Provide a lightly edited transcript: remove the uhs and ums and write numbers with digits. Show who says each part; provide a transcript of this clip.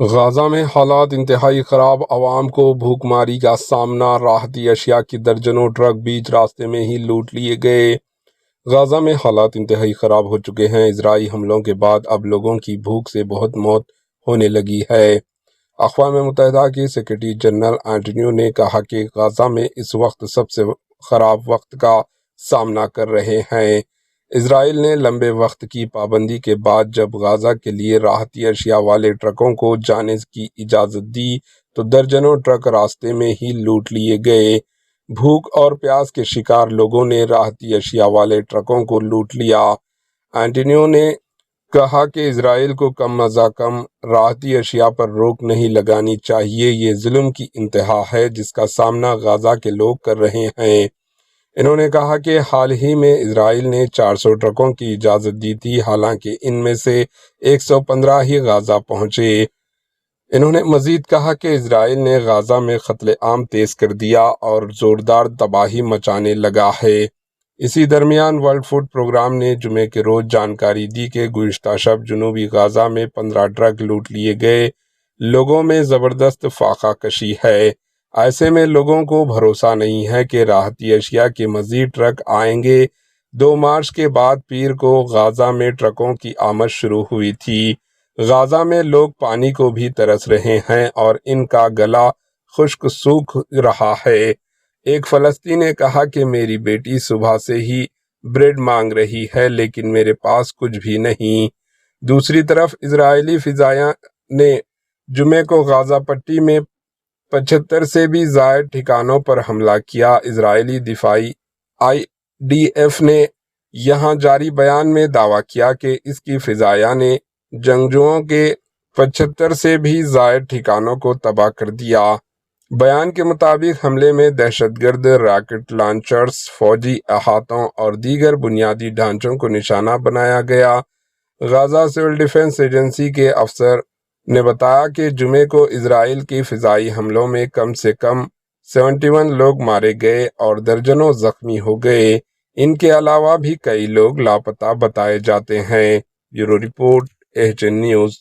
Speaker 1: غزہ میں حالات انتہائی خراب، عوام کو بھوک ماری کا سامنا، راحتی اشیاء کی درجنوں ٹرک بیچ راستے میں ہی لوٹ لیے گئے۔ غزہ میں حالات انتہائی خراب ہو چکے ہیں۔ اسرائیلی حملوں کے بعد اب لوگوں کی بھوک سے بہت موت ہونے لگی ہے۔ اقوام متحدہ کے سیکریٹری جنرل اینٹونیو نے کہا کہ غزہ میں اس وقت سب سے خراب وقت کا سامنا کر رہے ہیں۔ اسرائیل نے لمبے وقت کی پابندی کے بعد جب غزہ کے لیے راحتی اشیاء والے ٹرکوں کو جانے کی اجازت دی تو درجنوں ٹرک راستے میں ہی لوٹ لیے گئے۔ بھوک اور پیاس کے شکار لوگوں نے راحتی اشیاء والے ٹرکوں کو لوٹ لیا۔ اینٹونیو نے کہا کہ اسرائیل کو کم از کم راحتی اشیاء پر روک نہیں لگانی چاہیے۔ یہ ظلم کی انتہا ہے جس کا سامنا غزہ کے لوگ کر رہے ہیں۔ انہوں نے کہا کہ حال ہی میں اسرائیل نے 400 ٹرکوں کی اجازت دی تھی، حالانکہ ان میں سے 115 ہی غزہ پہنچے۔ انہوں نے مزید کہا کہ اسرائیل نے غزہ میں قتل عام تیز کر دیا اور زوردار تباہی مچانے لگا ہے۔ اسی درمیان ورلڈ فوڈ پروگرام نے جمعے کے روز جانکاری دی کہ گزشتہ شب جنوبی غزہ میں 15 ٹرک لوٹ لیے گئے۔ لوگوں میں زبردست فاقہ کشی ہے۔ ایسے میں لوگوں کو بھروسہ نہیں ہے کہ راحتی اشیاء کے مزید ٹرک آئیں گے۔ 2 مارچ کے بعد پیر کو غزہ میں ٹرکوں کی آمد شروع ہوئی تھی۔ غزہ میں لوگ پانی کو بھی ترس رہے ہیں اور ان کا گلا خشک سوکھ رہا ہے۔ ایک فلسطینی نے کہا کہ میری بیٹی صبح سے ہی بریڈ مانگ رہی ہے لیکن میرے پاس کچھ بھی نہیں۔ دوسری طرف اسرائیلی فضائیہ نے جمعے کو غزہ پٹی میں 75 سے بھی زائد ٹھکانوں پر حملہ کیا۔ اسرائیلی دفاعی IDF نے یہاں جاری بیان میں دعویٰ کیا کہ اس کی فضائیہ نے جنگجوؤں کے 75 سے بھی زائد ٹھکانوں کو تباہ کر دیا۔ بیان کے مطابق حملے میں دہشت گرد راکٹ لانچرز، فوجی احاطوں اور دیگر بنیادی ڈھانچوں کو نشانہ بنایا گیا۔ غزہ سول ڈیفنس ایجنسی کے افسر نے بتایا کہ جمعے کو اسرائیل کی فضائی حملوں میں کم سے کم 71 لوگ مارے گئے اور درجنوں زخمی ہو گئے۔ ان کے علاوہ بھی کئی لوگ لاپتہ بتائے جاتے ہیں۔ Bureau report, AHN news.